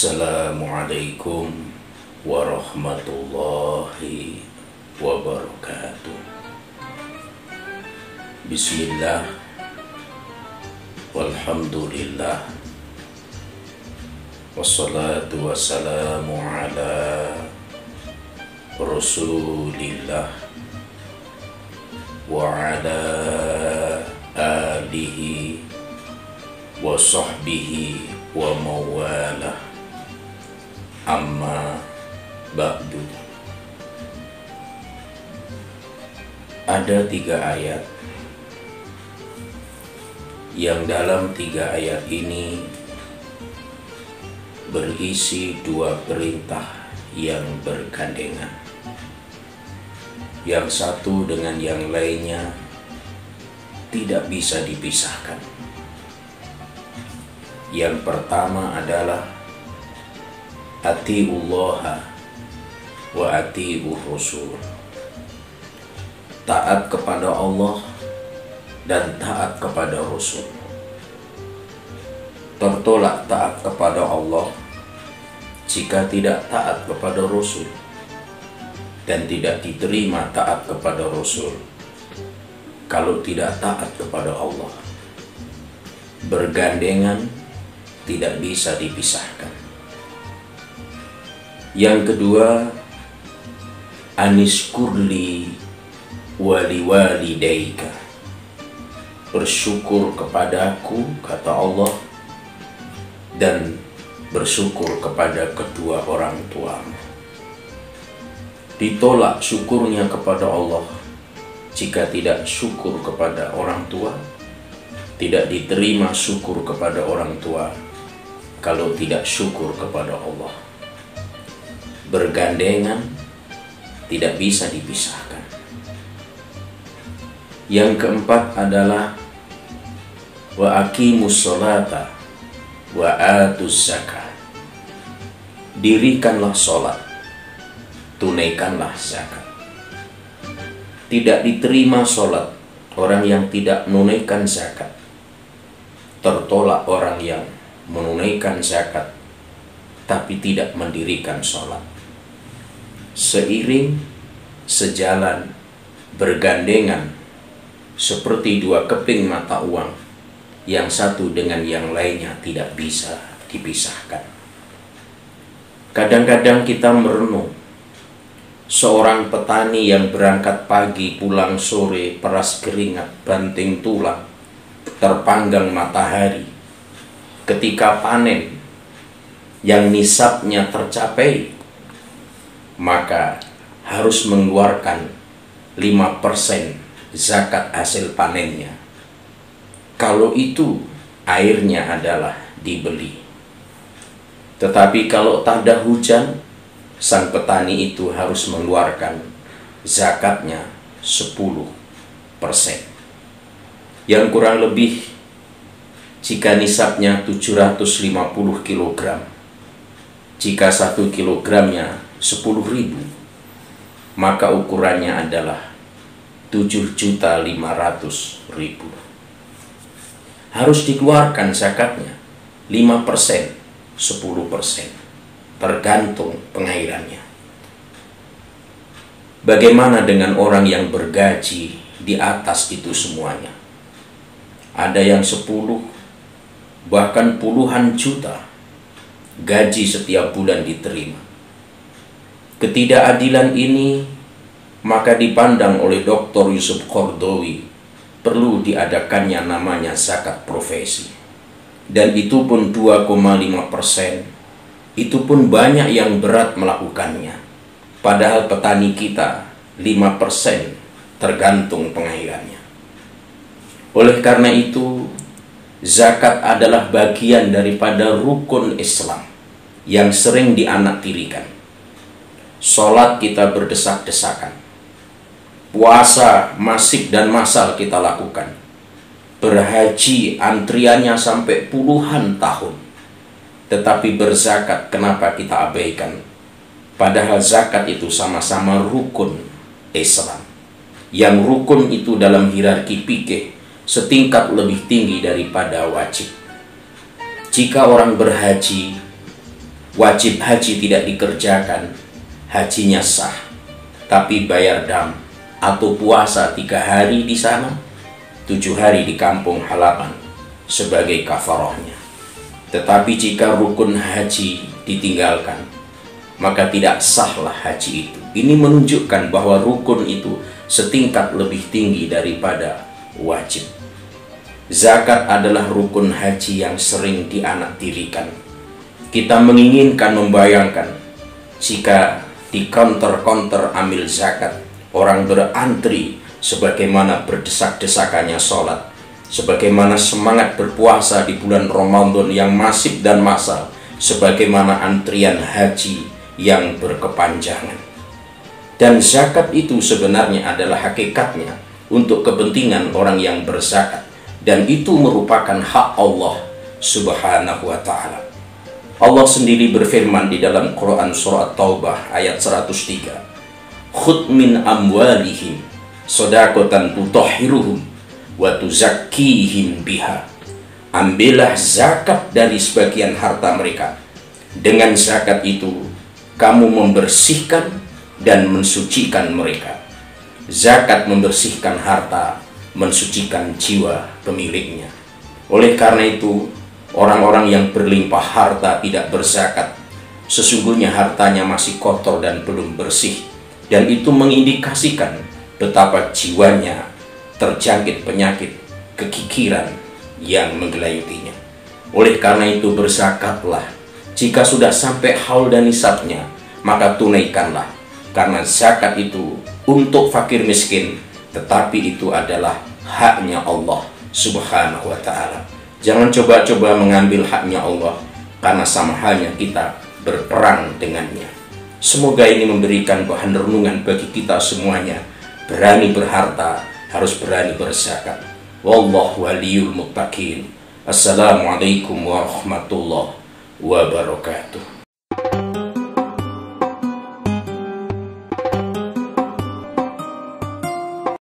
Assalamualaikum warahmatullahi wabarakatuh. Bismillah, walhamdulillah, wassalatu wassalamu ala Rasulillah wa ala alihi wa sahbihi wa mawalah, amma ba'du. Ada 3 ayat yang dalam 3 ayat ini berisi 2 perintah yang bergandengan, yang satu dengan yang lainnya tidak bisa dipisahkan. Yang pertama adalah atiullaha wa atiur rasul, taat kepada Allah dan taat kepada Rasul. Tertolak taat kepada Allah jika tidak taat kepada Rasul, dan tidak diterima taat kepada Rasul kalau tidak taat kepada Allah. Bergandengan, tidak bisa dipisahkan. Yang kedua, anishkurli waliwalidaika, bersyukur kepadaku, kata Allah, dan bersyukur kepada kedua orang tuamu. Ditolak syukurnya kepada Allah jika tidak syukur kepada orang tua, tidak diterima syukur kepada orang tua kalau tidak syukur kepada Allah. Bergandengan, tidak bisa dipisahkan. Yang keempat adalah wa aqimus sholata wa atuz zakah, dirikanlah sholat, tunaikanlah zakat. Tidak diterima sholat orang yang tidak menunaikan zakat. Tertolak orang yang menunaikan zakat tapi tidak mendirikan sholat. Seiring, sejalan, bergandengan, seperti 2 keping mata uang, yang satu dengan yang lainnya tidak bisa dipisahkan. Kadang-kadang kita merenung, seorang petani yang berangkat pagi, pulang sore, peras keringat, banting tulang, terpanggang matahari, ketika panen yang nisabnya tercapai, maka harus mengeluarkan 5% zakat hasil panennya. Kalau itu airnya adalah dibeli. Tetapi kalau tak ada hujan, sang petani itu harus mengeluarkan zakatnya 10%. Yang kurang lebih, jika nisabnya 750 kg, jika 1 kilogramnya 10.000, maka ukurannya adalah 7.500.000. Harus dikeluarkan zakatnya 5%, 10%, tergantung pengairannya. Bagaimana dengan orang yang bergaji di atas itu semuanya? Ada yang 10, bahkan puluhan juta gaji setiap bulan diterima. Ketidakadilan ini maka dipandang oleh Dr. Yusuf Qaradawi perlu diadakannya namanya zakat profesi. Dan itu pun 2,5%. Itu pun banyak yang berat melakukannya. Padahal petani kita 5% tergantung pengairannya. Oleh karena itu, zakat adalah bagian daripada rukun Islam yang sering dianaktirikan. Sholat kita berdesak-desakan, puasa masif dan massal kita lakukan, berhaji antriannya sampai puluhan tahun. Tetapi berzakat kenapa kita abaikan? Padahal zakat itu sama-sama rukun Islam. Yang rukun itu dalam hierarki fikih setingkat lebih tinggi daripada wajib. Jika orang berhaji wajib haji tidak dikerjakan, hajinya sah, tapi bayar dam atau puasa 3 hari di sana, 7 hari di kampung halaman sebagai kafarahnya. Tetapi jika rukun haji ditinggalkan, maka tidak sahlah haji itu. Ini menunjukkan bahwa rukun itu setingkat lebih tinggi daripada wajib. Zakat adalah rukun haji yang sering dianaktirikan. Kita menginginkan membayangkan jika di counter-counter amil zakat orang berantri sebagaimana berdesak-desakannya sholat, sebagaimana semangat berpuasa di bulan Ramadan yang masif dan massal, sebagaimana antrian haji yang berkepanjangan. Dan zakat itu sebenarnya adalah hakikatnya untuk kepentingan orang yang berzakat, dan itu merupakan hak Allah Subhanahu wa ta'ala. Allah sendiri berfirman di dalam Quran Surah Taubah ayat 103, "Khudh min amwalihim shadaqatan tutahhiruhum wa tuzakkihim biha." Ambillah zakat dari sebagian harta mereka. Dengan zakat itu kamu membersihkan dan mensucikan mereka. Zakat membersihkan harta, mensucikan jiwa pemiliknya. Oleh karena itu, orang-orang yang berlimpah harta tidak berzakat, sesungguhnya hartanya masih kotor dan belum bersih, dan itu mengindikasikan betapa jiwanya terjangkit penyakit kekikiran yang menggelayutinya. Oleh karena itu, berzakatlah. Jika sudah sampai haul dan nisabnya, maka tunaikanlah, karena zakat itu untuk fakir miskin, tetapi itu adalah haknya Allah Subhanahu wa ta'ala. Jangan coba-coba mengambil haknya Allah, karena sama halnya kita berperang dengannya. Semoga ini memberikan bahan renungan bagi kita semuanya. Berani berharta, harus berani berzakat. Wallahu waliyul muttaqin. Assalamualaikum warahmatullahi wabarakatuh.